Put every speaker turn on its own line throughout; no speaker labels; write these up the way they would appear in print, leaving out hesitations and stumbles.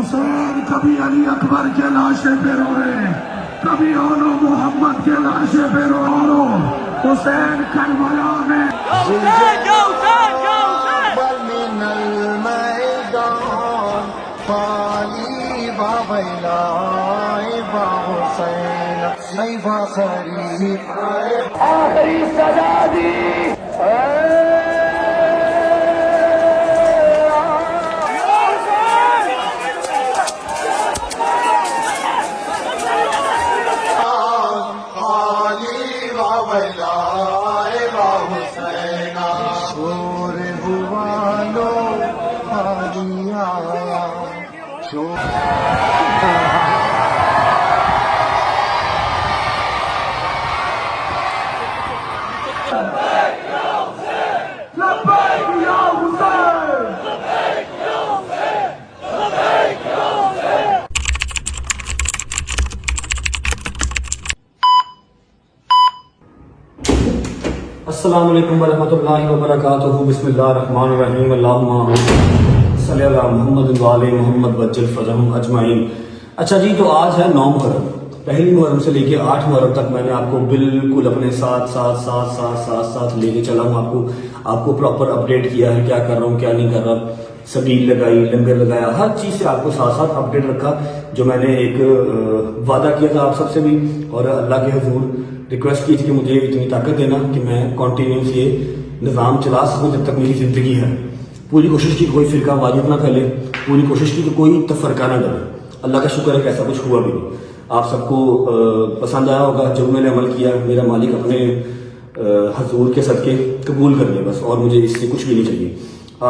हुसैन कभी अली अकबर के लाशे पे रोए, कभी ओनो मोहम्मद के लाशे पे रो। हुसैन करबला में आखिरी सजा दी।
अस्सलामु अलैकुम वरहमतुल्लाहि वबरकातुहू। बिस्मिल्लाहिर्रहमानिर्रहीम। अल्लाहुम्मा सल्ली अला मुहम्मद व आले मुहम्मद वज्जल फरहम अजमाइन। अच्छा जी, तो आज है 9 मुहर्रम। पहली मुहर्रम से लेके 8 मुहर्रम तक मैंने आपको बिल्कुल अपने साथ लेके चला हूँ। आपको प्रॉपर अपडेट किया है, क्या कर रहा हूँ क्या नहीं कर रहा, सबील लगाई, लंगर लगाया, हर चीज से आपको साथ अपडेट रखा। जो मैंने एक वादा किया था आप सबसे भी, और अल्लाह के हुजूर रिक्वेस्ट की थी कि मुझे इतनी ताकत देना कि मैं कॉन्टिन्यूस ये निज़ाम चला सकूं जब तक मेरी ज़िंदगी है। पूरी कोशिश की कोई फिरका वाजिब ना फैले, पूरी कोशिश की कि कोई तफरका ना डरे। अल्लाह का शुक्र है कि ऐसा कुछ हुआ भी नहीं। आप सबको पसंद आया होगा जो मैंने अमल किया। मेरा मालिक अपने हजूर के सदके कबूल कर ले बस, और मुझे इससे कुछ भी नहीं चाहिए।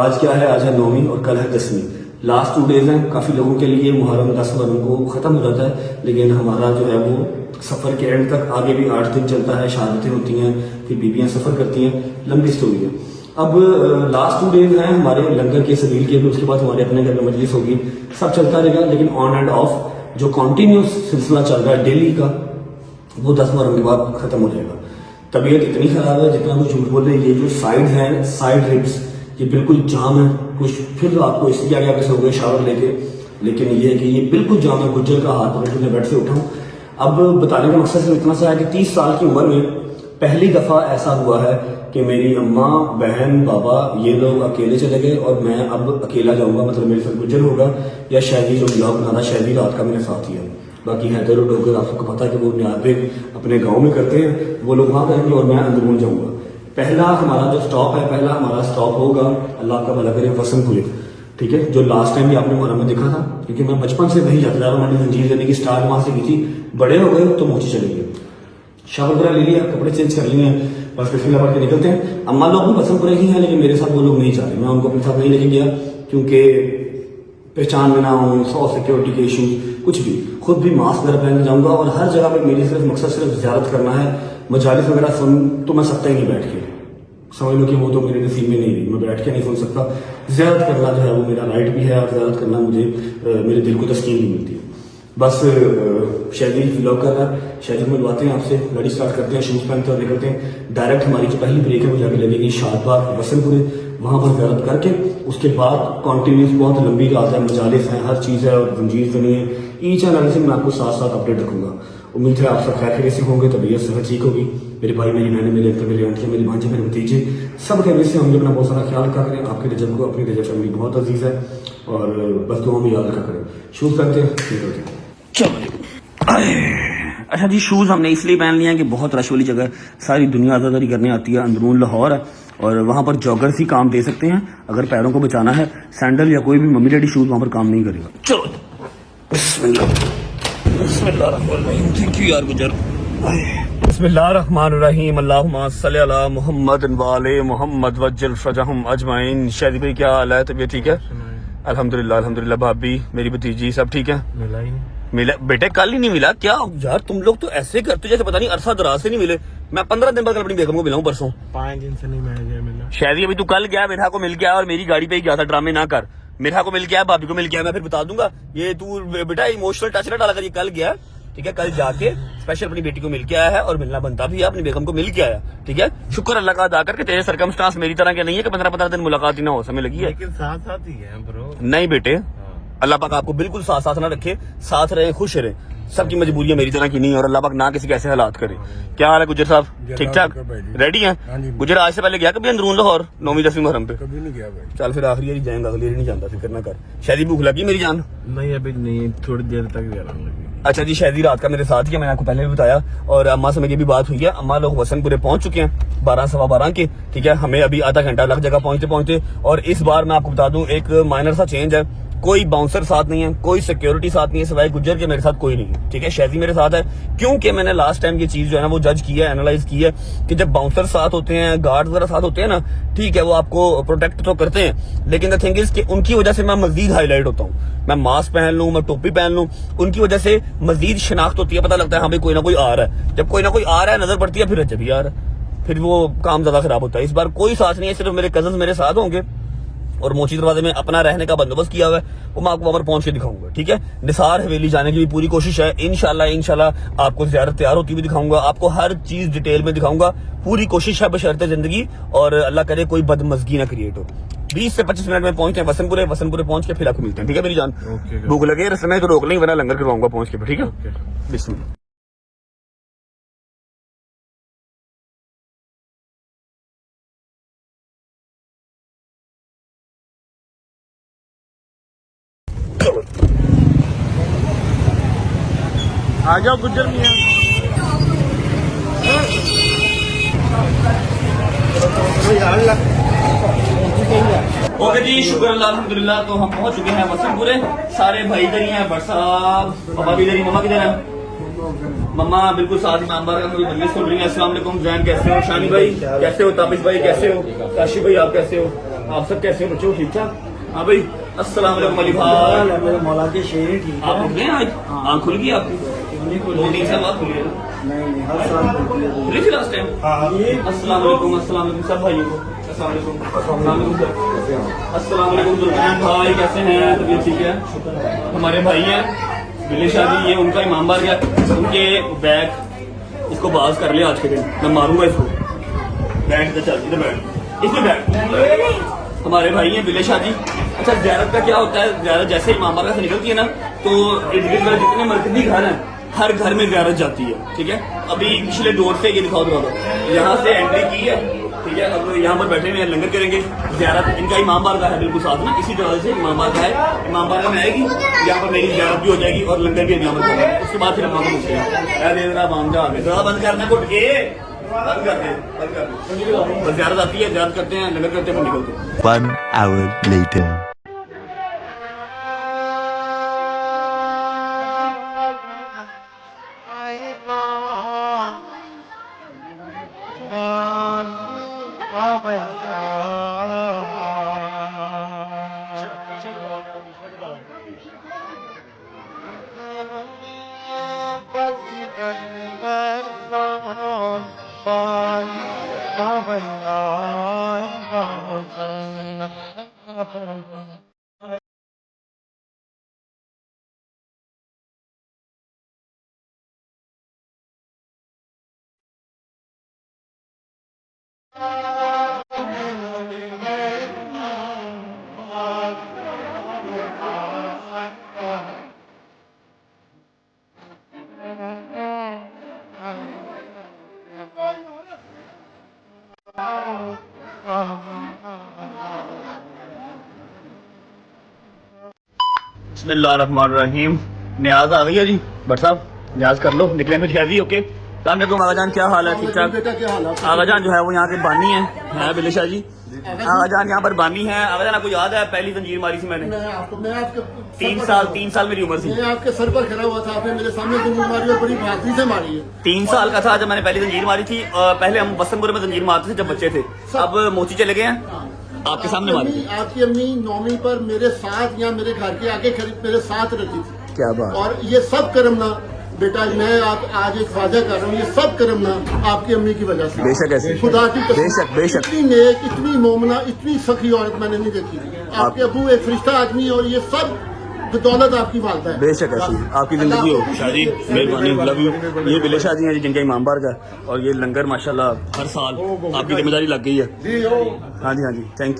आज क्या है? आज है 9वीं और कल है 10वीं। लास्ट 2 डेज हैं। काफ़ी लोगों के लिए मुहर्रम 10 मुहर्रम को ख़त्म हो जाता है, लेकिन हमारा जो है वो सफ़र के एंड तक आगे भी 8 दिन चलता है। शहादतें होती हैं, फिर बीबियाँ सफ़र करती हैं, लंबी स्टोरी है। अब लास्ट 2 डेज हैं हमारे लंगर के सबील के भी, उसके बाद हमारे अपने घर में मजलिस होगी, सब चलता रहेगा। लेकिन ऑन एंड ऑफ जो कॉन्टीन्यूस सिलसिला चल रहा है डेली का, वो 10 मुहर्रम के बाद ख़त्म हो जाएगा। तबीयत इतनी ख़राब है जितना कुछ झूठ बोल रहे हैं। ये जो साइड है, साइड रिब्स, ये बिल्कुल जाम है। कुछ फिर आपको इसलिए आगे सो गए शावर लेके, लेकिन ये है कि ये बिल्कुल जाम है। गुज्जर का हाथ पकड़ के मैं बेड से उठाऊं। अब बताने का मकसद सिर्फ इतना सा है कि 30 साल की उम्र में पहली दफ़ा ऐसा हुआ है कि मेरी अम्मा, बहन, बाबा ये लोग अकेले चले गए और मैं अब अकेला जाऊंगा। मतलब मेरे साथ गुज्जर होगा या शायद जो ब्लॉग बना था शायद रात का मेरे साथ ही है। बाकी हैदर और डोगर आप सबको पता है कि वो न्याबे अपने गाँव में करते हैं, वो लोग वहाँ करेंगे और मैं अंदरून जाऊँगा। पहला हमारा जो स्टॉप है, पहला हमारा स्टॉप होगा, अल्लाह का भला करे, वसनपुरे। ठीक है, जो लास्ट टाइम भी आपने मुहर्रम में देखा था, क्योंकि मैं बचपन से वही जाता रहा हूँ। मैंने जंजीर देने की स्टार्ट वहां से की थी। बड़े हो गए तो मोची चले गए, शावर वगैरह ले लिया, कपड़े चेंज कर लिए हैं, बस बिस्मिल्लाह पढ़ के निकलते हैं। अम्मा लोग भी वसनपुरे ही हैं, लेकिन मेरे साथ वो लोग नहीं जा रहे। मैं उनको अपने साथ नहीं लेके गया क्योंकि पहचान में ना हो, 100 सिक्योरिटी के इशू, कुछ भी। खुद भी मास्क वगैरह पहन जाऊंगा और हर जगह पर मेरी सिर्फ मकसद सिर्फ ज़ियारत करना है। मजालिस वगैरह सुन तो मैं सकता ही नहीं बैठ के, समझ लो कि वो तो मेरे नसीब में नहीं रही। मैं बैठ के नहीं सुन सकता। ज़ियारत करना जो है वो मेरा राइट भी है, और ज़ियारत करना मुझे मेरे दिल को तस्कीन नहीं मिलती है। बस शादी व्लॉग कर रहा है, शादी मिलवाते हैं आपसे, गाड़ी स्टार्ट करते हैं, शूज़ पहनते हैं और निकलते हैं। डायरेक्ट हमारी जो पहली ब्रेक है वो जाके लगेगी शादबाग वसनपुरे, वहाँ पर ज़ियारत करके उसके बाद कॉन्टीन्यूस बहुत लंबी रात है, मजालिस हैं, हर चीज़ है और जंजीर बनी है। ईच एंड एवरीथिंग मैं आपको साथ अपडेट रखूंगा। उम्मीद है आप सब खैर से होंगे, तबीयत सेहत ठीक होगी। मेरे भाई, मेरी बहनें, मेरे अंकल, मेरी आंटियाँ, मेरी भांजे, मेरे भतीजे, सब खैर से होंगे। अपना बहुत सारा ख्याल रखा करें। आपके रजब को, अपनी रजब फैमिली बहुत अजीज है, और बस दुआ में याद रखा करें। शूज़ पहनते हैं, निकलते हैं। चलो। अच्छा जी, शूज़ हमने इसलिए पहन लिए हैं कि बहुत रश वाली जगह सारी दुनिया आज़ादारी करने आती है। अंदरून लाहौर है और वहाँ पर जॉगर्स ही काम दे सकते हैं। अगर पैरों को बचाना है, सैंडल या कोई भी मम्मी डैडी शूज़ वहाँ पर काम नहीं करेगा। चलो, बिस्मिल्लाहिर्रहमानिर्रहीम। थैंक यू यार गुजर। बिस्मिल्लाहिर्रहमानिर्रहीम। अल्लाहुम्मा सल्ली अला मुहम्मद व आले मुहम्मद वज्जल फरहम अजमाइन। शादी भाई क्या हाल है? तबीयत ठीक है? अल्हम्दुलिल्लाह अल्हम्दुलिल्लाह। भाभी, मेरी भतीजी, सब ठीक है? मिला ही नहीं। मिला बेटे, कल ही नहीं मिला क्या यार? तुम लोग तो ऐसे करते हो जैसे पता नहीं अरसा दराज से नहीं मिले। मैं 15 दिन बाद अपनी बेगम को मिला हूँ परसों।
5 दिन से नहीं मिला।
शायद अभी तू कल गया, मेरा को मिल गया और मेरी गाड़ी पे ही गया था। ड्रामे ना कर, मेरा को मिल गया, भाभी को मिल गया। मैं फिर बता दूंगा। ये तू बेटा इमोशनल टच ना डाला कर। ये कल गया, ठीक है, कल जाके स्पेशल अपनी बेटी को मिल के आया है और मिलना बनता भी है। अपनी बेगम को मिल के आया, ठीक है। शुक्र अल्लाह का अदा करके तेरे सर्कमस्टांस मेरी तरह के नहीं है कि 15-15 दिन मुलाकात ही ना हो। समय लगी है,
लेकिन साथ साथ ही है ब्रो।
नहीं बेटे, अल्लाह पाक आपको बिल्कुल साथ साथ ना रखे, साथ रहे, खुश रहे। सबकी मजबूरियां मेरी तरह की नहीं है और अल्लाह पाक ना किसी के ऐसे हालात करे। क्या हाल है गुजर साहब, ठीक ठाक, रेडी हैं? गुजर आज से पहले गया कभी अंदरून लाहौर 9वीं 10वीं मुहर्रम पे?
कभी नहीं गया भाई।
चल फिर आखिरी बारी जाएंगे, अगली बारी नहीं जानता, फिक्र ना कर। शायद भूख लगी मेरी जान?
नहीं अभी नहीं, थोड़ी देर तक जा रहा हूँ।
अच्छा जी, शायदी रात का मेरे साथ ही है, मैंने आपको पहले भी बताया। और अम्मा से मेरी भी बात हुई है, अम्मा लोग वसनपुरे पहुंच चुके हैं 12 सवा 12 के, ठीक है। हमें अभी आधा घंटा लग जाएगा पहुंचते पहुंचते। और इस बार मैं आपको बता दूं एक माइनर सा चेंज है, कोई बाउंसर साथ नहीं है, कोई सिक्योरिटी साथ नहीं है, सिवाय गुज्जर के मेरे साथ कोई नहीं है, ठीक है। शैजी मेरे साथ है, क्योंकि मैंने लास्ट टाइम ये चीज जो है ना वो जज की है, एनालाइज की है कि जब बाउंसर साथ होते हैं, गार्ड वगैरह साथ होते हैं ना, ठीक है, वो आपको प्रोटेक्ट तो करते हैं, लेकिन द थिंग इज कि उनकी वजह से मैं मजीद हाईलाइट होता हूँ। मैं मास्क पहन लूं, मैं टोपी पहन लूं, उनकी वजह से मजीद शिनाख्त होती है, पता लगता है हाँ भाई कोई ना कोई आ रहा है। जब कोई ना कोई आ रहा है, नजर पड़ती है, फिर अच्छा भी आ रहा है, फिर वो काम ज्यादा खराब होता है। इस बार कोई साथ नहीं है, सिर्फ मेरे कजन मेरे साथ होंगे और मोची दरवाजे में अपना रहने का बंदोबस्त किया हुआ है, वो मैं आपको वहां पर पहुंच के दिखाऊंगा, ठीक है। निसार हवेली जाने की भी पूरी कोशिश है, इंशाल्लाह आपको ज़ियारत तैयार होती हुई दिखाऊंगा, आपको हर चीज डिटेल में दिखाऊंगा, पूरी कोशिश है बशर्ते जिंदगी और अल्लाह करे कोई बदमजगी ना क्रिएट हो। 20 से 25 मिनट में पहुंचते हैं वसनपुरे पहुंच के फिर आपको मिलते हैं, ठीक है मेरी जान। भूख लगे रस्ते में तो रोक लेंगे, वरना लंगर करवाऊंगा पहुंच के, ठीक है। बिस्मिल्लाह।
आ जाओ गुज्जर मियां।
ओके जी, शुक्र अल्लाह अल्हम्दुलिल्लाह। तो हम पहुंच चुके हैं वसनपुरे, सारे भाई इधर ही हैं, बट साहब पापा भी इधर ही, मम्मा किधर है? मम्मा बिल्कुल साथ में अंबार का मेरी मजलिस सुन रही है। अस्सलाम वालेकुम जैन, कैसे हो? शानी भाई कैसे हो? ताबिश भाई कैसे हो? काशी भाई आप कैसे हो? आप सब कैसे हो बच्चों, ठीक ठाक? हाँ भाई, अस्सलाम वालेकुम अली भाई।
मेरे मौला के शेर ही ठीक
आप उठ गए आज? आँख खुल गई आपकी? 2-3 साल बाद खुली है ना?
नहीं हर साल
खुली थी लास्ट टाइम? अस्सलाम वालेकुम सब भाइयों को अस्सलाम वालेकुम सर। अस्सलाम वालेकुम जुल्फैन भाई, कैसे हैं? तबीयत ठीक है? हमारे भाई हैं बिले शादी, ये उनका इमाम बार गया, उनके बैग इसको बाज कर लिया आज के दिन, मैं मारूंगा इसको। बैठ इधर, चल इधर बैठ, इसमें बैठ। हमारे भाई हैं बिले शादी। अच्छा, ज़ियारत का क्या होता है? ज़ियारत जैसे इमाम बारगाह से निकलती है ना, तो इर्द गिर्द जितने मरकजी घर हैं हर घर में ज़ियारत जाती है, ठीक है। अभी पिछले डोर से ये दिखाओ यहाँ से एंट्री की है, ठीक है। अब यहाँ पर बैठे हुए लंगर करेंगे, ज़ियारत इनका इमाम बारगाह है बिल्कुल साथ ना, इसी तरह से इमाम बारगाह है, इमाम बारगाह में आएगी, यहाँ पर मेरी ज़ियारत भी हो जाएगी और लंगर भी यहाँ पर होगा। उसके बाद फिर हम आपको पूछेंगे माम जा बंद करना को बंद कर दे। ज़ियारत आती है, ज़ियारत करते हैं, लंगर करते हैं, फिर निकलते हैं।
1 hour later.
बिस्मिल्लाहिर्रहमानिर्रहीम। न्याज आ गई है जी, भट्ट साहब न्याज कर लो, निकले में शादी। ओके, आगा जान क्या हाल है? ठीक ठाक। आगा जान जो है वो यहाँ के बानी है बिले शाह जी। आगा जान यहाँ पर बानी है। आगा जान आपको याद है पहली जंजीर मारी थी मैंने?
आपके
3 साल मेरी उम्र थी।
मैं आपके सर पर खड़ा हुआ था, आपने मेरे सामने जंजीर मारी और बड़ी बहादुरी से मारी है।
3 साल का था जब मैंने पहली जंजीर मारी थी। पहले हम वसनपुर में जंजीर मारते थे जब बच्चे थे, अब मोची चले गए हैं। आपके सामने मारी थी।
आपकी अम्मी 9वीं पर मेरे साथ या मेरे घर के आगे खरीद मेरे साथ रहती थी।
क्या बात।
और ये सब करमना बेटा, मैं आज एक वादा कर रहा हूँ, ये सब करमना आपकी अम्मी की वजह से।
बेशक ऐसे,
खुदा की कसम,
बेशक।
इतनी नेक, इतनी मोमना, इतनी सखी औरत मैंने नहीं देखी। आपके अबू एक फरिश्ता आदमी है और ये सब बदौलत आपकी वालदा है।
बेशक ऐसी आपकी जिंदगी हो शादी, मेहरबानी, लव यू। ये बिले शादी है जी जिनका इमाम बार का, और ये लंगर माशाल्लाह हर साल आपकी जिम्मेदारी लग गई है। हाँ जी, थैंक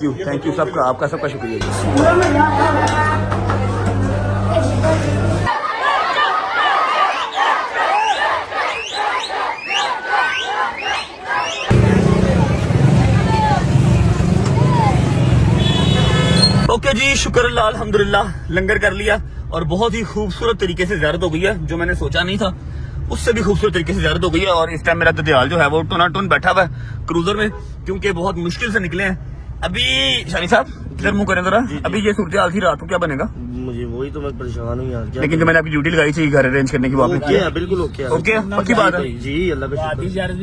यू सबका, आपका सबका शुक्रिया। शुक्र अल्लाह अल्हम्दुलिल्लाह लंगर कर लिया और बहुत ही खूबसूरत तरीके से ज़ियारत हो गई है, जो मैंने सोचा नहीं था उससे भी खूबसूरत तरीके से ज़ियारत हो गई है। और इस टाइम मेरा ददियाल जो है वो टुना टुन बैठा हुआ है क्रूजर में, क्योंकि बहुत मुश्किल से निकले हैं। अभी शानी साहब इधर मुंह करें जरा, अभी ये सूरत हाल थी, रात को क्या बनेगा?
मुझे वही तो मैं परेशान हूँ यार। क्या
लेकिन जो मैंने आपकी ड्यूटी लगाई थी घर अरेंज करने की, वो आपने
ओके
किया?
है, बिल्कुल ओके है।
ओके पक्की बात है
जी, अल्लाह का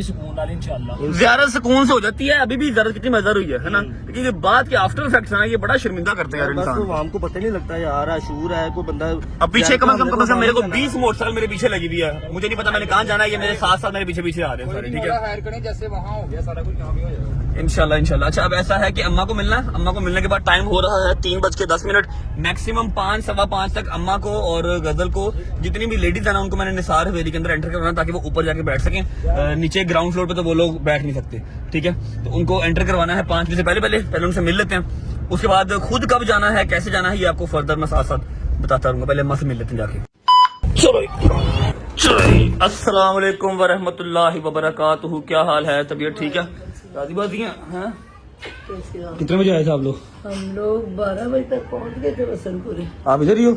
शुक्र।
ज़्यादा सुकून से हो जाती है। अभी भी ज़्यादा कितनी मजेदार हुई है ना, लेकिन ये बात के आफ्टर इफेक्ट्स है ना, ये बड़ा शर्मिंदा करते हैं यार
बस तो
इंसान।
हमको पता नहीं लगता यार, आशूर है कोई बंदा।
अब पीछे कम से कम मेरे को 20 मोटरसाइकिल मेरे पीछे लगी हुई है, मुझे नहीं पता मैंने कहाँ जाना है, ये मेरे साथ साथ मेरे पीछे पीछे आ रहे हैं सारे। ठीक है
जैसे वहाँ हो गया सारा कुछ यहाँ भी हो जाएगा
इंशाल्लाह इंशाल्लाह। अच्छा अब ऐसा है कि अम्मा को मिलना है, अम्मा को मिलने के बाद टाइम हो रहा है 3:10, मैक्सिमम 5 सवा 5 तक अम्मा को और गजल को, जितनी भी लेडीज है ना, उनको मैंने निसार हवेली के अंदर एंटर करवाना ताकि वो ऊपर जाके बैठ सकें। नीचे ग्राउंड फ्लोर पे तो वो लोग बैठ नहीं सकते, ठीक है, तो उनको एंटर करवाना है 5 बजे से पहले उनसे मिल लेते हैं। उसके बाद खुद कब जाना है, कैसे जाना है, ये आपको फर्दर मैं साथ साथ बताता रहूंगा। पहले अम्मा से मिल लेते हैं जाके। चलो अस्सलाम वालेकुम वरहमतुल्लाहि वबरकातुहू। क्या हाल है, तबीयत ठीक है, राजी बाजी हैं? कितने बजे आए थे आप लोग?
हम लोग 12 बजे तक पहुंच गए थे वसनपुरे।
आप इधर ही हो?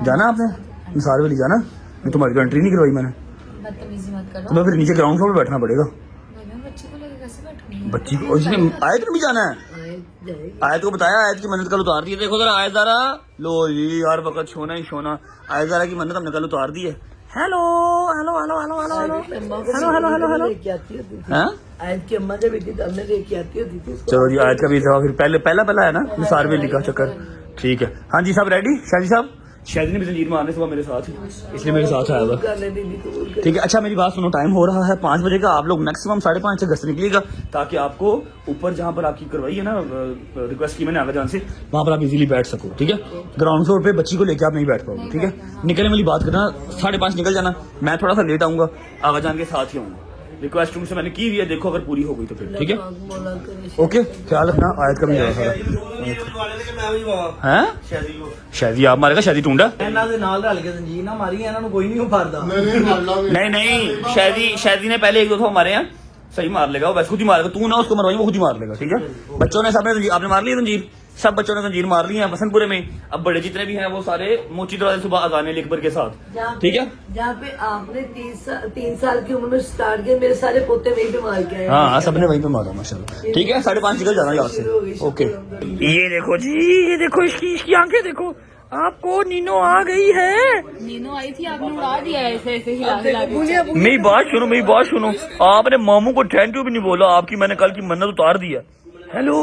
जाना आपने निसार वाली जाना? मैं तुम्हारी तो एंट्री नहीं करवाई मैंने,
बदतमीजी मत करो।
तुम्हें फिर नीचे ग्राउंड फ्लोर पे बैठना पड़ेगा।
मैं बच्चे को लेकर कैसे बैठूंगी?
बच्ची को इसमें आयत में भी जाना है।
जाएगी।
आयत को बताया, आयत की मन्नत कल उतार दी है। देखो जरा आयत जरा, लो जी यार वक्त सोना ही सोना। आयत जरा की मन्नत हमने कल उतार दी है। Hello hello hello hello hello hello hello hello hello hello
लेके आती होती थी।
हैं?
आयत की अम्मा जब बेटी तब में लेके आती होती थी उसको।
चलो जी आयत का भी जवाब फिर पहला है ना निसार वेली का चक्कर। ठीक है, हाँ जी साहब रेडी? शादी साहब, शादी ने भी जंजीर मारने सुबह मेरे साथ, इसलिए मेरे साथ आया हुआ। ठीक है, अच्छा मेरी बात सुनो, टाइम हो रहा है 5 बजे का। आप लोग मैक्सिमम 5:30 से घर से निकलिएगा ताकि आपको ऊपर जहाँ पर आपकी करवाई है ना रिक्वेस्ट की मैंने आगे जान से, वहाँ पर आप इजीली बैठ सको। ठीक है, ग्राउंड फ्लोर पे बच्ची को लेकर आप नहीं बैठ पाओगे। ठीक है, निकलने वाली बात करना, 5:30 निकल जाना। मैं थोड़ा सा लेट आऊंगा, आगा जान के साथ ही आऊंगा। रिक्वेस्ट तुमसे मैंने की हुई है, देखो अगर पूरी हो गई तो फिर ठीक है। ओके, ख्याल रखना। आयत का भी है शादी आप मारेगा, शादी टूंडा नहीं शादी ने पहले 1-2 दफा मारे हैं, सही मार लेगा वो, वैसे खुद ही मारेगा। तू ना उसको मरवाई, वो खुद ही मार लेगा। ठीक है, बच्चों ने सबने आपने मार ली जंजीर, सब बच्चों ने जंजीर मार ली है वसंतपुरे में। अब बड़े जितने भी हैं वो सारे मोची दरवाजे सुबह अजाने अकबर के साथ। ठीक है,
जहाँ पे आपने 3 साल की उम्र में स्टार्ट किया, मेरे सारे पोते वहीं पे मार के आए।
हाँ सबने वहीं पे मारा माशाल्लाह। ठीक है, 5:30 निकल जाना यहाँ से। ओके, ये देखो जी, ये देखो इसकी आंखें देखो, आपको नीनो आ गई है।
नीनो आई थी, आपने उड़ा दिया ऐसे ऐसे हिला हिला के।
मेरी बात सुनो, आपने मामू को थैंक यू भी नहीं बोला, आपकी मैंने कल की मन्नत उतार दी है। हेलो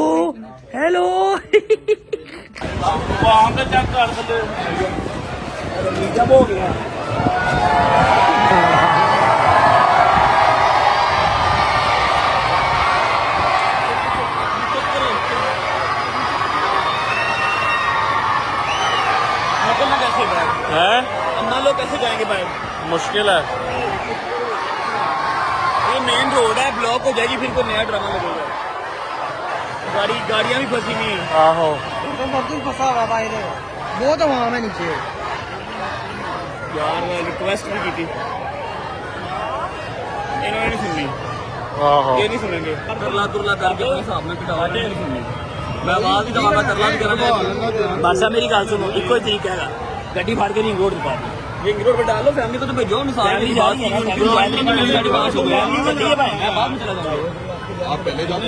हेलो हो गया है? अन्ना लोग कैसे जाएंगे भाई? मुश्किल है, ये मेन रोड है, ब्लॉक हो जाएगी, फिर कोई नया ड्रामा लगेगा। गाड़ियां भी फंसी हुई हैं। आहो
फंसा हुआ भाई ने, वो तो वहाँ में नीचे।
यार मैं रिक्वेस्ट भी की थी, इन्होंने नहीं सुनी। ये नहीं सुनेंगे, तरला तुरला करके अपने हिसाब में पिटावा नहीं सुननी। मैं आवाज ही दबागा, तरला भी करा। बादशाह मेरी गल सुनो, इको ही तरीका है, गड्डी फाड़ के रिंग रोड पे पा दी, रिंग रोड पे डालो, फैमिली को तो भेजो। मिसाल की बात की बाद में चला जाऊंगा।
आप पहले जाओ,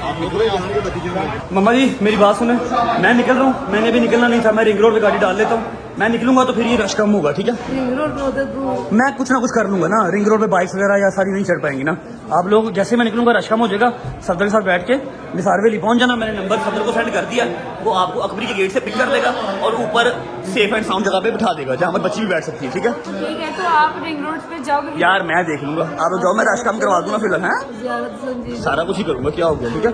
आप निकलो यहाँ से बत्ती जगह।
मम्मा जी मेरी बात सुने, मैं निकल रहा हूँ, मैंने भी निकलना नहीं था, मैं रिंग रोड पे गाड़ी डाल लेता हूँ। मैं निकलूंगा तो फिर ये रश कम होगा। ठीक है,
रिंग रोड पे होते तो
मैं कुछ ना कुछ कर लूंगा ना, रिंग रोड पे बाइक्स वगैरह या सारी नहीं चढ़ पाएंगी ना। आप लोग जैसे मैं निकलूंगा रश कम हो जाएगा, सफदर के साथ बैठ के निसार वेली पहुंच जाना। मैंने नंबर सफदर को सेंड कर दिया, वो आपको अकबरी के गेट से पिक कर लेगा और ऊपर सेफ एंड साउंड जगह पे बिठा देगा जहाँ पर बच्ची भी बैठ सकती है। ठीक है,
ठीक है, तो आप रिंग रोड पे जाओगे?
यार मैं देख लूंगा, आप लोग जाओ, मैं रश कम करवा दूंगा फिलहाल। है
ज़्यादा संजीव
सारा कुछ ही करूंगा, क्या हो गया। ठीक है,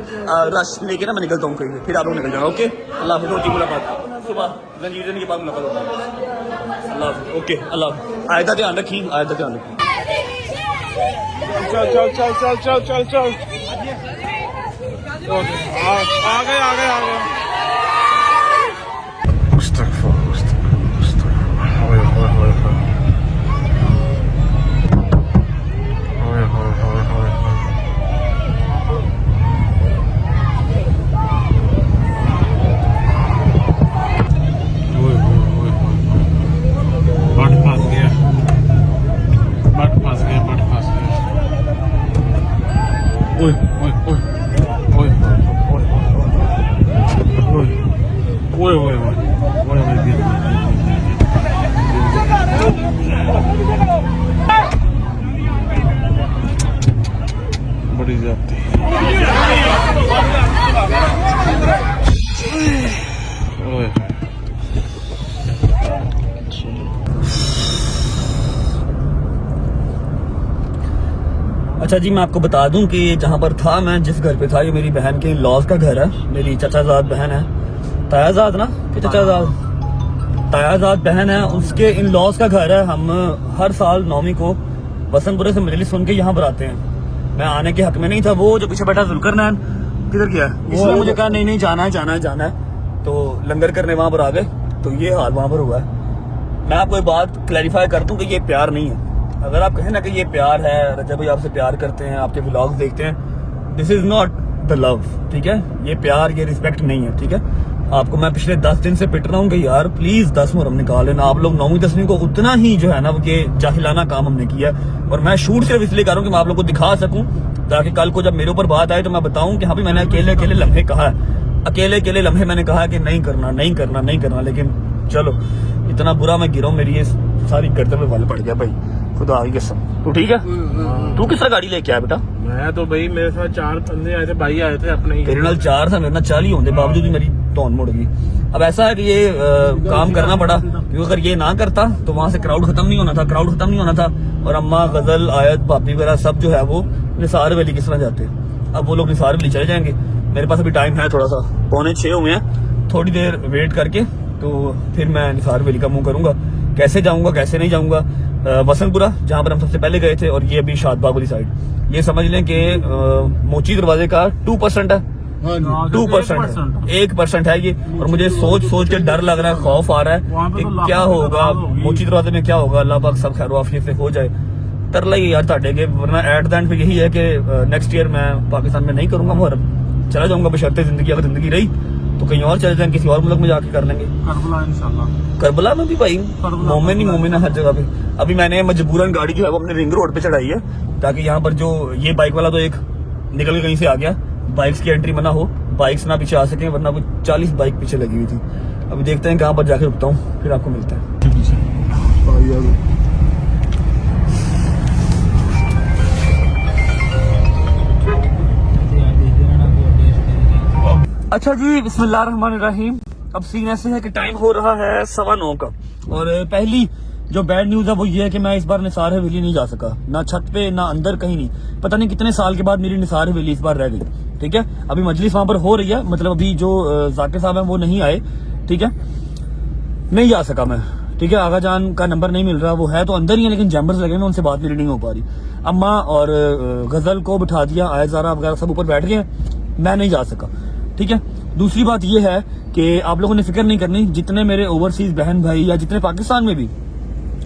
रश लेके ना मैं निकलता हूँ कहीं, फिर आप लोग निकल जाना। ओके, अल्लाह हाफिज़, होती मुलाकात सुबह रंजीत के बाद मुलाकात होगी। अल्लाह हाफिज़, ओके अल्लाह हाफिज़। आयत का ध्यान रखी, आयत का ध्यान रखी।
चल चल चल चल चल चल चल आ गए ओए ओए ओए ओए ओए ओए बड़ी जाती ओए
अच्छा जी, मैं आपको बता दूं कि जहाँ पर था मैं, जिस घर पे था, ये मेरी बहन के लॉज का घर है। मेरी चचाजाद बहन है, तायाजाद ना कि चचाजाद, तायाजाद बहन है, उसके इन लॉज का घर है। हम हर साल 9वीं को वसंतपुरे से मजलिस सुन के यहाँ पर आते हैं। मैं आने के हक में नहीं था। वो जो पीछे बैठा जुल्करनैन किधर गया, इसने मुझे कहा नहीं नहीं जाना है जाना है जाना है, तो लंगर करने वहां पर आ गए। तो ये हाल वहां पर हुआ है। मैं आपको एक बात क्लैरिफाई कर दूं कि ये प्यार नहीं है। अगर आप कहें ना कि ये प्यार है, रजब भाई आपसे प्यार करते हैं, आपके व्लॉग्स देखते हैं, this is not the love, ठीक है। ये प्यार, ये रिस्पेक्ट नहीं है, ठीक है। आपको मैं पिछले 10 दिन से पिट रहा हूँ कि यार प्लीज 10 मुहर्रम निकाल लेना। आप लोग 9वीं 10वीं को उतना ही जो है ना ये जाहिलाना काम हमने किया। और मैं शूट सिर्फ इसलिए कर रहा हूँ कि मैं आप लोग को दिखा सकूं, ताकि कल को जब मेरे ऊपर बात आए तो मैं बताऊं कि हाँ भी मैंने अकेले अकेले लम्हे कहा है, अकेले अकेले लम्हे मैंने कहा कि नहीं करना नहीं करना नहीं करना। लेकिन चलो, इतना बुरा मैं गिरा हूं, मेरी ये सारी गर्दन में बल पड़ गया भाई, खुदा की कसम। तू ठीक है? तू किस तरह गाड़ी लेके आया बेटा?
मैं तो भाई, मेरे साथ 4 बंदे आए थे, भाई आए थे अपने ही।
तेरे नाल 4 था, मेरे नाल 40 होने बावजूद भी मेरी टोन मुड़ गई। अब ऐसा है कि ये काम करना पड़ा, क्योंकि अगर ये ना करता तो वहां से क्राउड खत्म नहीं होना था, क्राउड खत्म नहीं होना था। और अम्मा, गजल, आयत, भाभी वगैरह सब जो है वो निसार वैली किस तरह जाते। अब वो लोग निसार वैली चले जाएंगे। मेरे पास अभी टाइम है थोड़ा सा, 5:45 हुए हैं, थोड़ी देर वेट करके तो फिर मैं निसार वैली का मुंह करूंगा। कैसे जाऊंगा कैसे नहीं जाऊंगा, वसंतपुरा जहां पर हम सबसे पहले गए थे, और ये अभी शादबाग वाली साइड। ये समझ लें कि मोची दरवाजे का 2% है, 2% 1% है ये। और मुझे सोच सोच के डर लग रहा है, खौफ आ रहा है कि क्या होगा मोची दरवाजे में, क्या होगा। अल्लाह पाक सब खैर आफियत से हो जाए। तरला ही यार ताटे के, वरना एट द एंड पे यही है कि नेक्स्ट ईयर मैं पाकिस्तान में नहीं करूंगा मुहर्रम, चला जाऊंगा बशर्ते जिंदगी, अगर जिंदगी रही तो कहीं और चले जाएंगे, किसी और मुल्क में जाके कर लेंगे।
करबला इंशाल्लाह,
करबला में भी भाई मोमिन ही मोमिन है हर जगह पे। अभी मैंने मजबूरन गाड़ी जो है वो अपने रिंग रोड पे चढ़ाई है, ताकि यहाँ पर जो ये बाइक वाला तो एक निकल के कहीं से आ गया, बाइक्स की एंट्री मना हो, बाइक्स ना पीछे आ सके, वरना कुछ 40 बाइक पीछे लगी हुई थी। अभी देखते हैं कहाँ पर जाके रुकता हूँ, फिर आपको मिलता है। अच्छा जी, बिस्मिल्लाहिर्रहमानिर्रहीम। अब सीन ऐसे है कि टाइम हो रहा है 9:15 का, और पहली जो बैड न्यूज है वो ये है कि मैं इस बार निसार हवेली नहीं जा सका, ना छत पे ना अंदर, कहीं नहीं। पता नहीं कितने साल के बाद मेरी निसार हवेली इस बार रह गई, ठीक है। अभी मजलिस वहां पर हो रही है, मतलब अभी जो जाकिर साहब है वो नहीं आए, ठीक है, नहीं जा सका मैं, ठीक है। आगा जान का नंबर नहीं मिल रहा, वो है तो अंदर ही है लेकिन जैम्बर्स लगे हैं, उनसे बात मेरी नहीं हो पा रही। अम्मा और गजल को बिठा दिया, आयजारा वगैरह सब ऊपर बैठ गए हैं, मैं नहीं जा सका, ठीक है। दूसरी बात यह है कि आप लोगों ने फिक्र नहीं करनी, जितने मेरे ओवरसीज बहन भाई या जितने पाकिस्तान में भी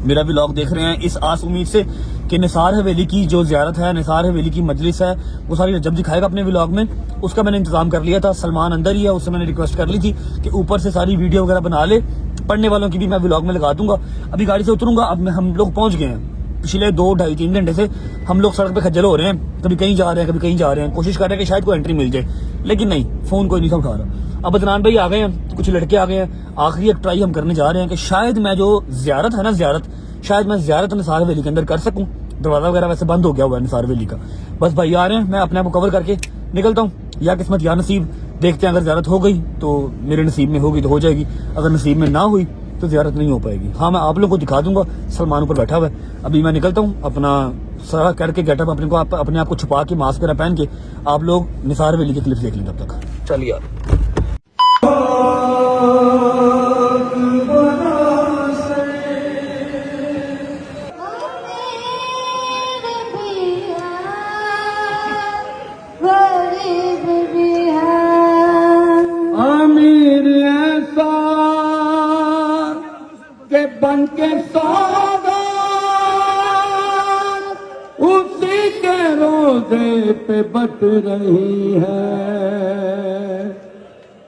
मेरा व्लॉग देख रहे हैं, इस आस उम्मीद से कि निसार हवेली की जो ज़ियारत है, निसार हवेली की मजलिस है, वो सारी जब दिखाएगा अपने व्लॉग में। उसका मैंने इंतजाम कर लिया था, सलमान अंदर ही है, उससे मैंने रिक्वेस्ट कर ली थी कि ऊपर से सारी वीडियो वगैरह बना ले, पढ़ने वालों की भी मैं व्लॉग में लगा दूंगा। अभी गाड़ी से उतरूंगा, अब हम लोग पहुंच गए हैं। पिछले 2, 2.5, 3 घंटे से हम लोग सड़क पे खज्जल हो रहे हैं, कभी कहीं जा रहे हैं कभी कहीं जा रहे हैं, कोशिश कर रहे हैं कि शायद कोई एंट्री मिल जाए, लेकिन नहीं, फोन कोई नहीं था उठा रहा। अब अदनान भाई आ गए हैं, कुछ लड़के आ गए हैं, आखिरी एक ट्राई हम करने जा रहे हैं कि शायद मैं जो ज़ियारत है ना, शायद मैं ज़ियारत निसार हवेली के अंदर कर सकूं। दरवाजा वगैरह वैसे बंद हो गया हुआ है निसार हवेली का। बस भाई आ रहे हैं, मैं अपने आप को कवर करके निकलता हूँ, या किस्मत या नसीब, देखते हैं। अगर ज़ियारत हो गई तो मेरे नसीब में होगी तो हो जाएगी, अगर नसीब में ना हुई तो ज़ियारत नहीं हो पाएगी। हाँ, मैं आप लोगों को दिखा दूंगा, सलमान ऊपर बैठा हुआ है। अभी मैं निकलता हूँ, अपना सारा करके गेटअप अपने आप को छुपा के, मास्क वगैरह पहन के, आप लोग निसार हवेली के क्लिप्स देख लेंगे तब तक। चलिए यार,
अमीर ऐसा के बन के सौदा उसी के रोजे पे बट रही है।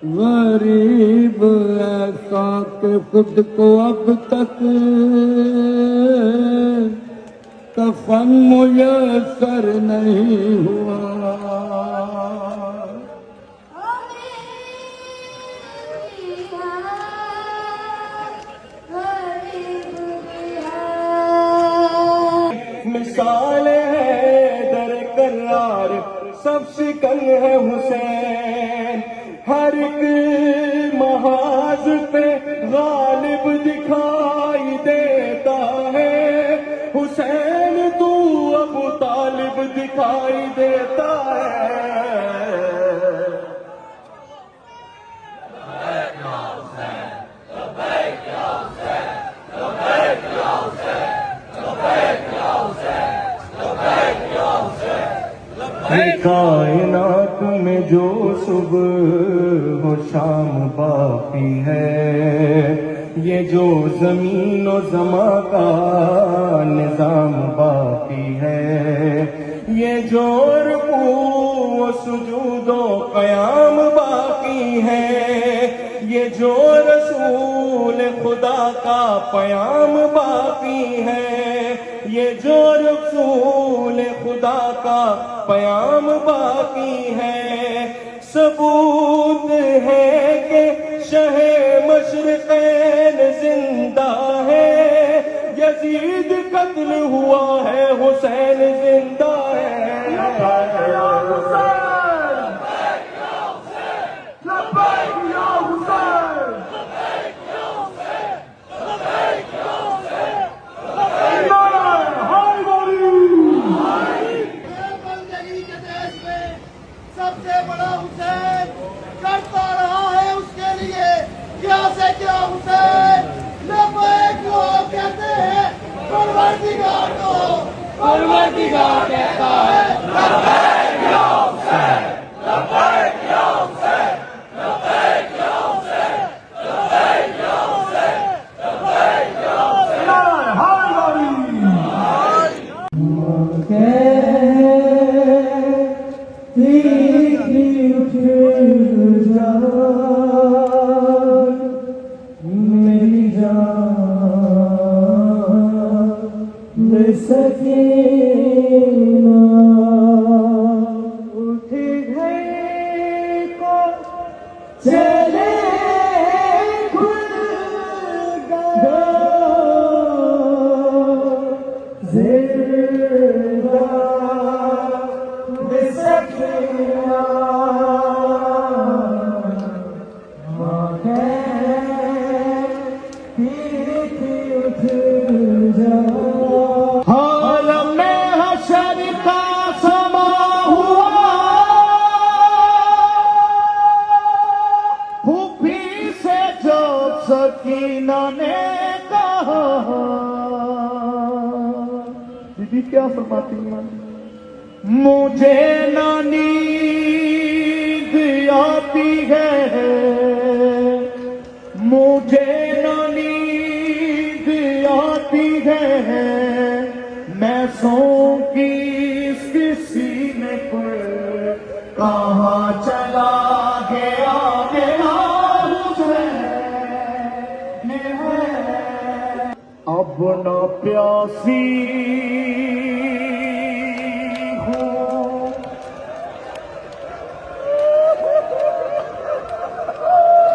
गरीब ऐसा के खुद को अब तक कफन मुयस्सर नहीं हुआ।
मिसाल है दर करार सब शिकन है हुसैन, हर एक महाज पे गालिब दिखाई देता है हुसैन, तू अबू तालिब दिखाई देता है। कायनात में जो सुबह हो शाम बाकी है, ये जो जमीन और जमा का निजाम बाकी है, ये जो रुकू सुजूदो कयाम बाकी है, ये जो रसूल खुदा का पयाम बाकी है, ये जो रसूल खुदा का पयाम बाकी है। सबूत है कि शहे मशरिक़ैन जिंदा है, यजीद कत्ल हुआ है हुसैन जिंदा है।
बंदगी के देश में सबसे बड़ा हुसैन करता रहा है उसके लिए क्या से क्या हुसैन लबैक को कहते हैं, परवरदिगार को परवरदिगार कहता है लबैक या हुसैन, लबैक या हुसैन, लबैक या हुसैन, लबैक या हुसैन, लबैक या हुसैन।
मेरी जान सकीना उठ गए को चले खुल गया जिंदा सकीना हाल में हशर का समा हुआ, फूफी से जो सकीना ने कहा। दीदी क्या फरमाती हैं? मुझे ना नींद आती है, मुझे ना नींद आती है, मैं सौं की इसके सीने पर कहाँ चला गया मेरा हुसैन है। अब न प्यासी हूँ,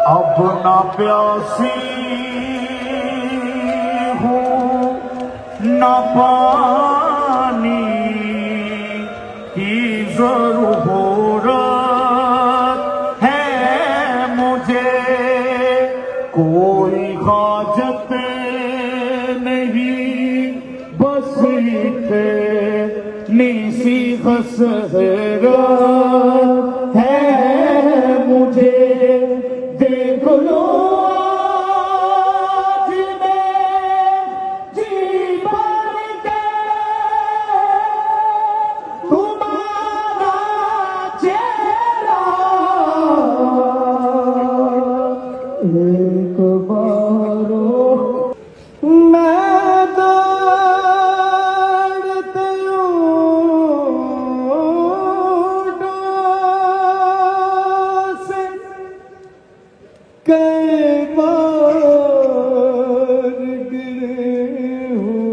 अब न प्यासी हूँ न पानी की जरूरत है मुझे, कोई हाजत नहीं बस इतनी सी हसरत है मुझे। देख लो एक बारो मैं दौड़ते से कई बार गिरे हूँ,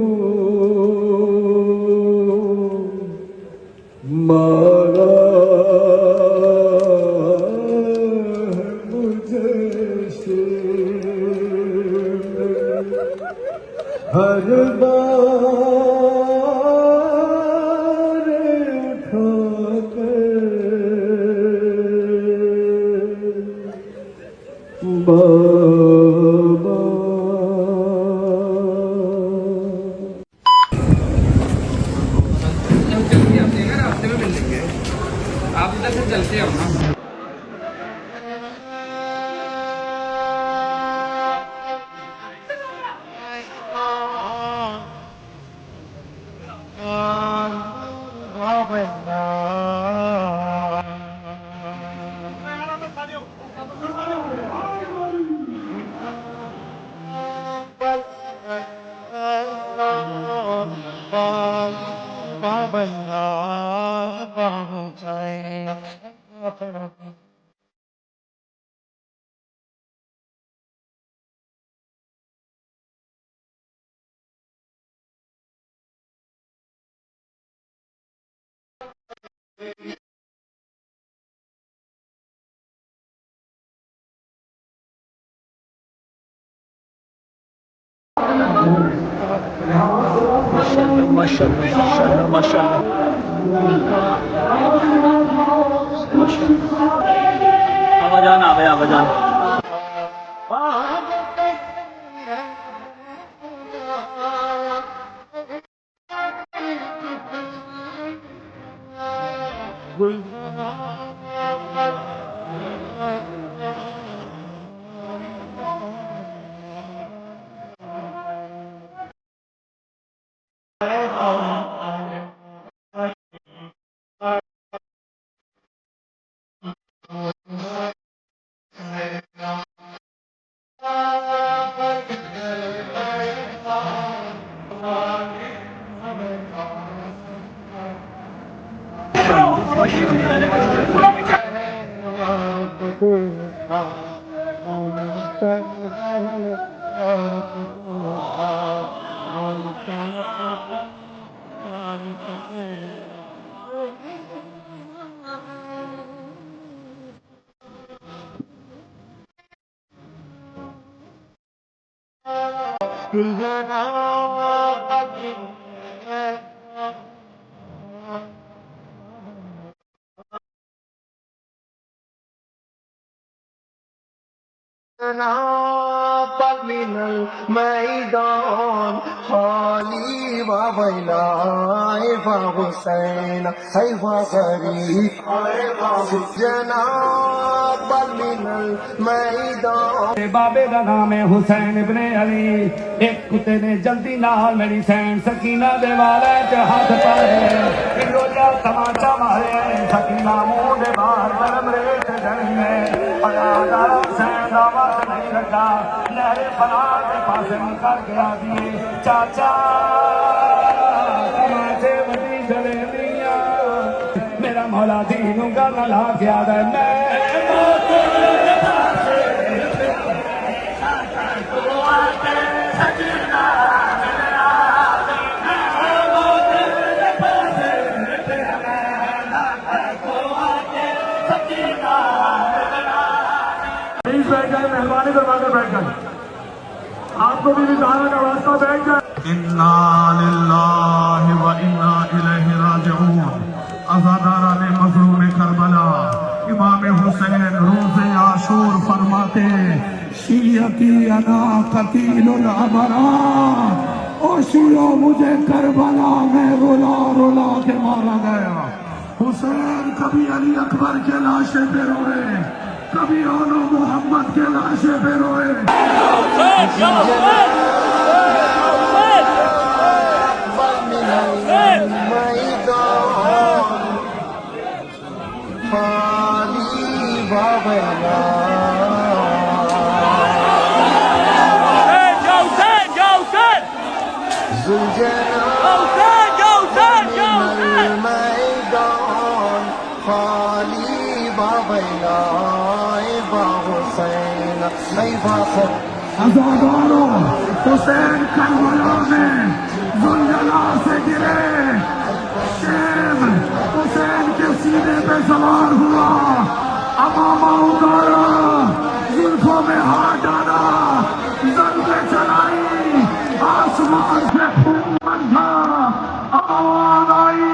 मारा हर बार
आवाजान आ गए आवाजान।
मैदान खाली व बैलाए व हुसैन है व गरीब जनाब मिनल मैदान।
बाबे का नाम है हुसैन इब्ने अली। एक कुत्ते ने जल्दी नाल मेरी सैन सकीना दे वाले च हाथ पाए रोजा तमाचा मारे सकीना मुंह दे बाहर गरम रेत जड़ी में अदादार हुसैन दावत नहीं लगा लहरे फना के पास निकल गया दिए चाचा तमाचे बड़ी जलेबियां मेरा मौला दीनू का नला गया मैं बैठ जाए मेहरबानी करवा कर बैठ जाए आपको भी सहारा का वास्ता बैठ जाए। इन्ना लिल्लाहि व इन्ना इलैहि राजिऊन। अज़ादारा ने मज़लूम करबला इमाम हुसैन रोज़े आशूर फरमाते शियती अना कतीलुल अबरा ओ शियो मुझे करबला में रुला रुला के मारा गया। हुसैन कभी अली अकबर के लाशे पे रोए कभी ओनो मोहम्मद के लाशे पे रोए। अज़ादारो हुसैन करबला में ज़ुलजला से गिरे शेम हुसैन के सीने पे सवार हुआ अमामा उतारा जुल्फों में हाथ डाला ज़ंगे चलाई आसमान से खून बंधा आवाज़ आई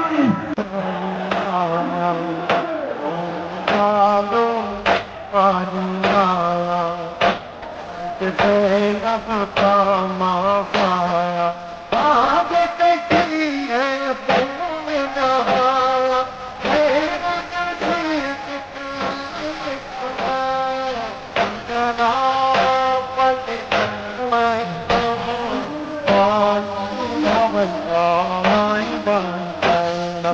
ये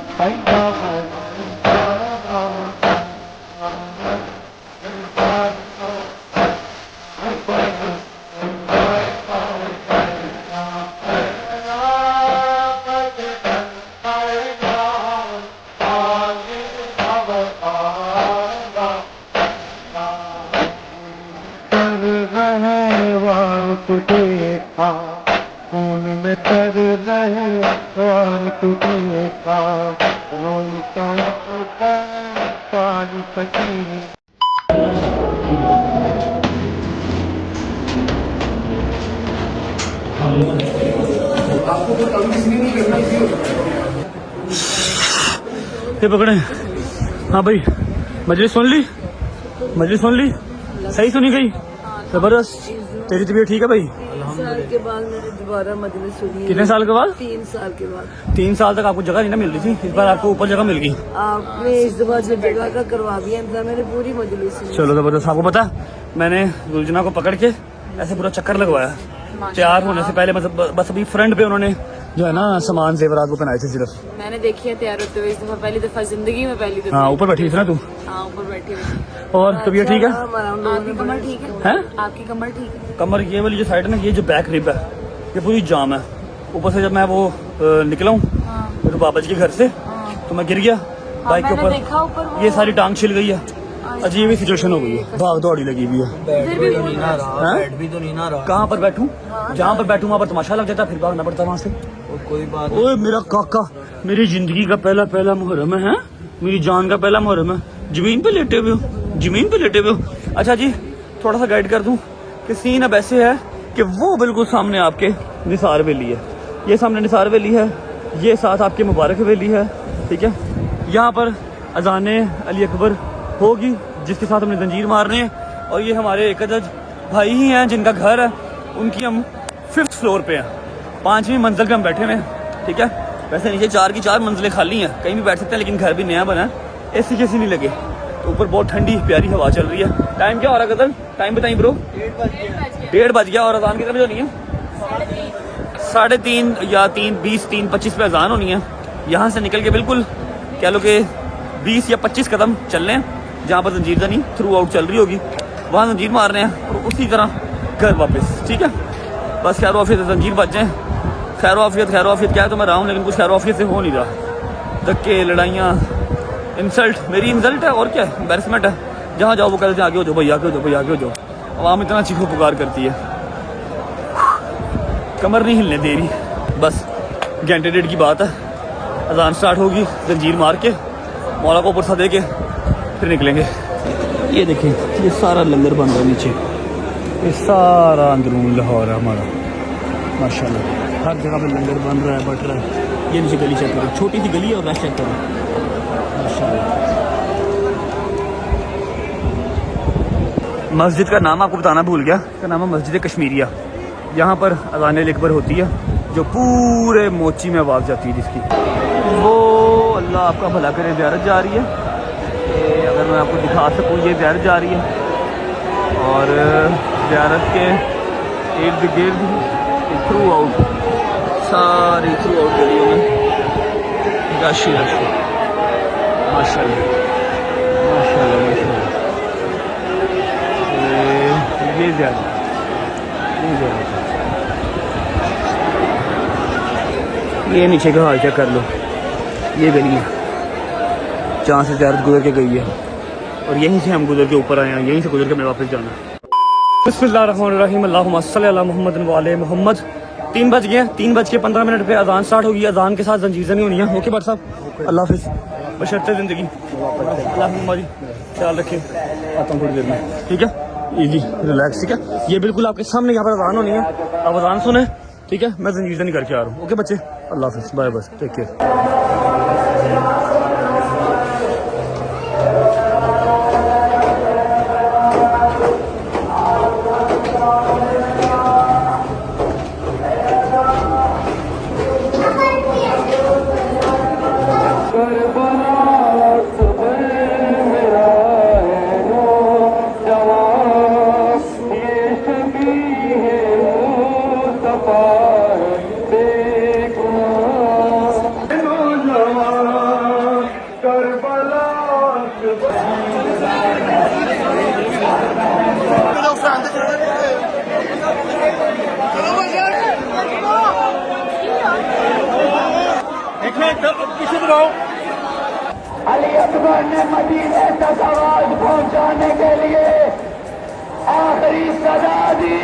पकड़े। हाँ भाई, मजलिस सुन ली? मजलिस सुन ली? सही सुनी गई? जबरदस्त। तेरी तबीयत ठीक है भाई?
3 साल के बाद मैंने दोबारा मजलिस सुनी।
कितने साल के बाद?
3 साल के बाद।
3 साल तक आपको जगह नहीं ना मिल रही थी, इस बार आपको ऊपर जगह मिल गई।
आपने इस दफा जो जगह का करवा दिया था, मैंने पूरी मजलिस सुनी।
चलो जबरदस्त। आपको पता, मैंने गुलजना को पकड़ के ऐसे पूरा चक्कर लगवाया तैयार होने से पहले। मतलब बस अभी फ्रंट पे उन्होंने जो है ना सामान जेवरात वो पहनाए थे सिर्फ।
मैंने देखी है तैयार होते हुए इस दफा, पहली दफा जिंदगी में, पहली दफा।
हाँ, ऊपर बैठी थी ना तू?
हाँ, ऊपर बैठी हुई।
और तबीयत ठीक है?
आपकी कमर ठीक है?
हैं?
आपकी कमर ठीक है?
कमर ये वाली जो साइड है ना, ये जो बैक रिब है, ये पूरी जाम है। ऊपर से जब मैं वो निकला हूँ मेरे बाबा जी के घर से, तो मैं गिर गया बाइक के
मैंने देखा ऊपर
ऊपर। ये सारी टांग छिल गई है। अजीब ही सिचुएशन हो गई है, भाग दौड़ी लगी हुई है।
फिर भी बोल रहा है।
बैठ भी तो नहीं ना रहा। कहाँ पर बैठूं? जहाँ पर बैठूं वहाँ पर तमाशा लग जाता, फिर भागना पड़ता वहाँ से। कोई बात। ओए मेरा काका, मेरी जिंदगी का पहला मुहर्रम है, मेरी जान का पहला मुहर्रम है। जमीन पे लेटे हुए हो, जमीन पे लेटे हुए हो। अच्छा जी, थोड़ा सा गाइड कर दूं कि सीन अब ऐसे है कि वो बिल्कुल सामने आपके निसार वैली है, ये सामने निसार वैली है, ये साथ आपके मुबारक वैली है, ठीक है। यहाँ पर अजाने अली अकबर होगी जिसके साथ हमने जंजीर मारने हैं, और ये हमारे एक अदद भाई ही हैं जिनका घर है, उनकी हम 5th फ्लोर पे हैं, 5वीं मंजिल पे हम बैठे हुए हैं, ठीक है। वैसे नीचे 4 की 4 मंजिलें खाली हैं, कहीं भी बैठ सकते हैं, लेकिन घर भी नया बना है, एसी कैसी नहीं लगे, तो ऊपर बहुत ठंडी प्यारी हवा चल रही है। टाइम क्या हो रहा है गदर? टाइम बताइए ब्रो। 1:30 बज गया। और अजान कितने बजे होनी है? 3:30 या 3:20, 3:25 पे अजान होनी है। यहाँ से निकल के बिल्कुल कह लो कि 20 या 25 कदम चलने हैं, जहाँ पर जंजीर जनी थ्रू आउट चल रही होगी, वहाँ जंजीर मारने हैं, और उसी तरह घर वापस, ठीक है। बस खैर वाफियत जंजीर बच जाए। खैर वाफियत क्या है तो मैं रहा हूँ, लेकिन कुछ खैर वाफियत से हो नहीं रहा। धक्के, लड़ाइयाँ, इंसल्ट, मेरी इंसल्ट है और क्या है, एम्बैरसमेंट है। जहाँ जाओ वो कहते हैं आगे हो जाओ भाई, आगे हो जाओ भाई, आगे हो जाओ। आवाम इतना चीखो पुकार करती है, कमर नहीं हिलने दे रही। बस घंटे 1.5 की बात है, अजान स्टार्ट होगी, जंजीर मार के मौला को पुरसा दे के फिर निकलेंगे। ये देखें, ये सारा लंगर बन रहा है नीचे, ये सारा अंदरून लाहौर है हमारा माशाल्लाह। हर जगह पे लंगर बन रहा है, बट रहा है। ये नीचे गली चेक करो, छोटी सी गली है और रश चेक करो माशाल्लाह। मस्जिद का नाम आपको बताना भूल गया, इसका नाम है मस्जिद कश्मीरिया। यहाँ पर अज़ान अकबर होती है, जो पूरे मोची में आवाज़ जाती है, जिसकी वो अल्लाह आपका भला करे ज़ियारत जा रही है। ये अगर मैं आपको दिखा सकूँ, ये ज़ियारत जा रही है, और ज़ियारत के इर्द गिर्द थ्रू आउट, सारी थ्रू आउट गलियों में रश ही रश, माशाल्लाह माशाल्लाह माशाल्लाह। ये ज़्यादा ये नीचे का हाल चेक कर लो, ये गली है जहाँ से ज़्यारत गुजर के गई है, और यहीं से हम गुजर के ऊपर आए हैं, यहीं से गुजर के मैं वापस जाना है। बिस्मिल्लाहिर्रहमानिर्रहीम, अल्लाहुम्मा सल्ली अला मुहम्मद व आले मुहम्मद। 3 बज गए, 3:15 पे अजान स्टार्ट होगी। अजान के साथ जंजीर नहीं होनी है। ओके भाई साहब, अल्लाह हाफिज़, बशर्ते ज़िंदगी। अल्लाह जी ख्याल रखें, आता हूँ थोड़ी देर में, ठीक है। इजी रिलैक्स, ठीक है। ये बिल्कुल आपके सामने यहाँ पर अजान होनी है, आप अजान सुने, ठीक है। मैं जंजीर नहीं करके आ रहा हूँ। ओके बच्चे, अल्लाह हाफिज़, बाय बाय, टेक केयर।
लगाओ।
अली अकबर ने मदीने तक आवाज पहुंचाने के लिए आखिरी सदा दी।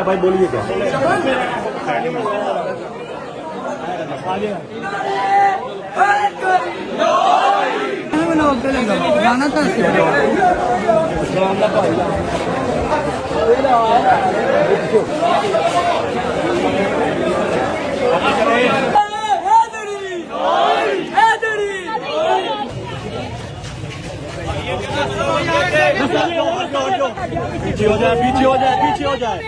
भाई बोलिए क्या?
गाना था
पीछे हो जाए, पीछे हो जाए, पीछे हो जाए।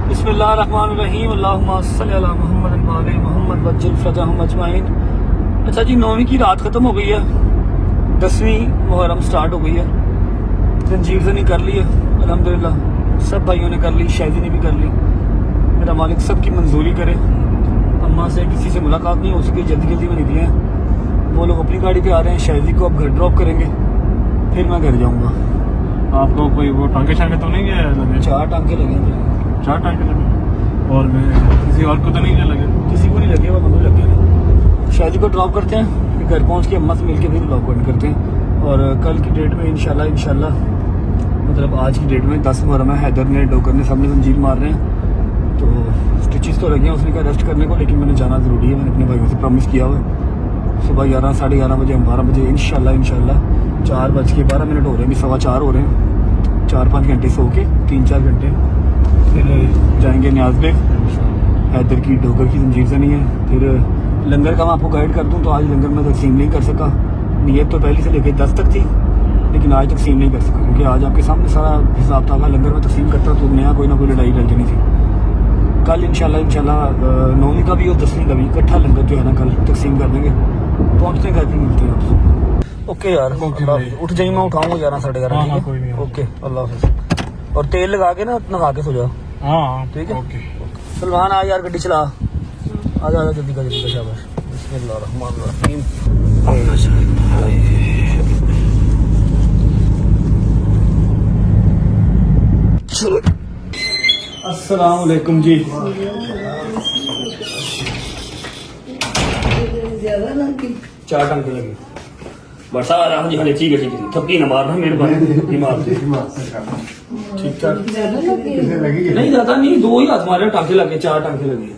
बिस्मिल्लाहिर्रहमानिर्रहीम, अल्लाहुम्मा सल्ली अला मुहम्मद व आले मुहम्मद वज्जिल फरजहुम अजमाइन। अच्छा जी, 9वीं की रात खत्म हो गई है, 10वीं मुहर्रम स्टार्ट हो गई है। जंजीर नहीं कर ली है अल्हम्दुलिल्लाह, सब भाइयों ने कर ली, शायदी ने भी कर ली। मेरा मालिक सबकी मंजूरी करे। अम्मा से किसी से मुलाकात नहीं हो सकी, जल्दी जल्दी में निकले हैं। वो लोग अपनी गाड़ी पे आ रहे हैं, शायदी को अब घर ड्रॉप करेंगे, फिर मैं घर जाऊँगा।
आपको कोई वो टांके शांके तो नहीं गया?
4 टांके लगे हैं।
4 टांके लगे और मैं किसी और को तो नहीं लगे?
किसी को नहीं लगे, वो मनु लगे हैं। शायदी को ड्रॉप करते हैं, फिर घर पहुँच के अम्मा से मिलकर फिर ब्लॉग बंद करते हैं। और कल की डेट में इंशाल्लाह मतलब आज की डेट में 10 मुहर्रम है। हैदर ने, डोकर ने, सब ने जंजीर मार रहे हैं, तो स्टिचेस तो लगे हैं उसने कहा रेस्ट करने को, लेकिन मैंने जाना ज़रूरी है। मैंने अपने भाइयों से प्रॉमिस किया हुआ है। सुबह 11, साढ़े 11 बजे, 12 बजे इंशाल्लाह 4:12 हो रहे हैं, अभी 4:15 हो रहे हैं। 4-5 घंटे सो के 3-4 घंटे फिर जाएंगे न्याज बेग। हैदर की, डोकर की जंजीर से नहीं है। फिर लंगर का मैं आपको गाइड कर दूँ तो आज लंगर में तकसीम नहीं कर सका। नीयत तो पहले से लेकर 10 तक थी, लेकिन आज तकसीम नहीं कर सका क्योंकि आज आपके सामने सारा हिसाब था। लंगर में तकसीम करता तो नया कोई ना कोई लड़ाई डल जानी थी। कल इंशाल्लाह 9वीं का भी और 10वीं का भी इकट्ठा लंगर जो है ना कल तकसीम कर देंगे। पहुँचते घर पे मिलते हैं आपसे। ओके यार, उठ जाइए, मैं उठाऊंगा 11, साढ़े 11। ओके, अल्लाह हाफिज़। और तेल लगा के ना नहा के सो जाओ।
हाँ
ठीक है।
ओके।
सलमान आ यार, गड्डी चला, आजा जल्दी का शाबाश। बिस्मिल्लाहिर्रहमानिर्रहीम। चलो, अस्सलाम वालेकुम जी।
ज्यादा लगी
4 टांके लगे बस आ रहा जी। हाँ ठीक है, ठीक है, थप्पी ना मारना मेरे भाई, मार ठीक ठाक। नहीं ज्यादा नहीं, 2 ही हाथ मारे, टांके लगे, 4 टांके लगे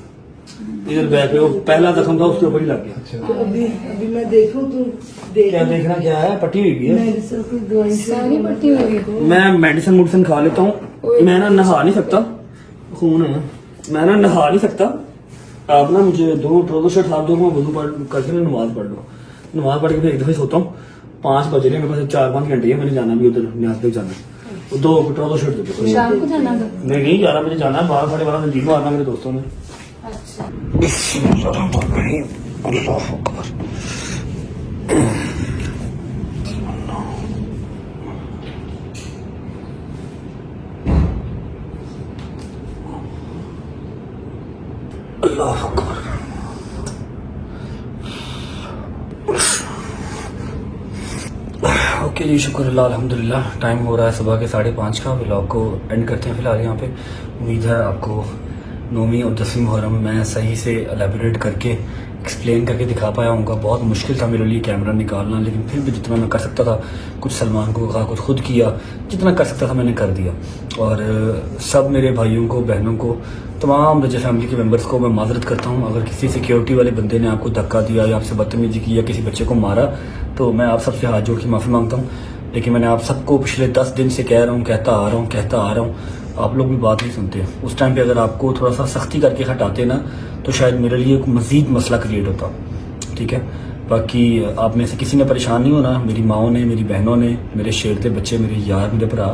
इधर बैक पे। वो पहला जख्म था उसके ऊपर ही लग गया।
तो अभी मैं देखूं तो
क्या देखना क्या है? पट्टी हुई भी है,
मेडिसिन की दवाई
सारी पट्टी हो गई।
मैं मेडिसिन खा लेता हूँ। मैं ना नहा नहीं सकता, खून है, मैं ना नहा नहीं सकता, आप ना मुझे 2 ट्राउजर शर्ट आप दो, मैं वजू करके ना नमाज पढ़ लो। नमाज पढ़ के फिर एक दफे सोता हूँ। 5 बज रहे हैं, मेरे पास 4-5 घंटे है, मैंने जाना भी उधर न्याज तक जाना है। 2 ट्राउजर शर्ट दे दो।
शाम को जाना था।
नहीं 11 बजे जाना है, 12-12:30 नजदीक मारना मेरे दोस्तों ने।
अच्छा
अल्लाह अकबर। ओके जी, शुक्र अल्लाह अल्हम्दुलिल्लाह। टाइम हो रहा है सुबह के 5:30 का। व्लॉग को एंड करते हैं फिलहाल यहाँ पे। उम्मीद है आपको 9वीं और 10वीं मुहर्रम मैं सही से एलेबोरेट करके एक्सप्लेन करके दिखा पाया हूँ। बहुत मुश्किल था मेरे लिए कैमरा निकालना, लेकिन फिर भी जितना मैं कर सकता था, कुछ सलमान को कहा, कुछ खुद किया, जितना कर सकता था मैंने कर दिया। और सब मेरे भाइयों को, बहनों को, तमाम रजा फैमिली के मेंबर्स को मैं माजरत करता हूँ। अगर किसी सिक्योरिटी वाले बंदे ने आपको धक्का दिया या आपसे बदतमीजी की या किसी बच्चे को मारा, तो मैं आप सबसे हाथ जोड़ के माफ़ी मांगता हूँ। लेकिन मैंने आप सबको पिछले 10 दिन से कह रहा हूँ, कहता आ रहा हूँ, आप लोग भी बात नहीं सुनते। उस टाइम पे अगर आपको थोड़ा सा सख्ती करके हटाते ना, तो शायद मेरे लिए एक मज़ीद मसला क्रिएट होता। ठीक है, बाकी आप में से किसी ने परेशान नहीं होना। मेरी माओ ने, मेरी बहनों ने, मेरे शेरते बच्चे, मेरे यार, मेरे भरा,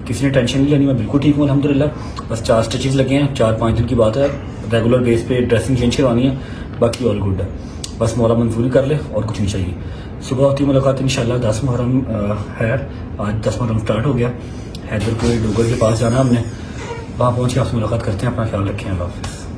किसी ने टेंशन नहीं लेनी। मैं बिल्कुल ठीक हूँ अल्हम्दुलिल्लाह। बस 4 स्टिचेस लगे हैं, 4-5 दिन की बात है। रेगुलर बेस पे ड्रेसिंग चेंज करवानी है, बाकी ऑल गुड है। बस मौला मंजूरी कर ले और कुछ नहीं चाहिए। सुबह होती मुलाकात इंशाल्लाह। 10 मुहर्रम है आज, 10 मुहर्रम स्टार्ट हो गया। हैदरपुर डोगर के पास जाना हमने, वहाँ पहुँच के आपसे मुलाकात करते हैं। अपना ख्याल रखें, अल्लाह हाफ़िज़।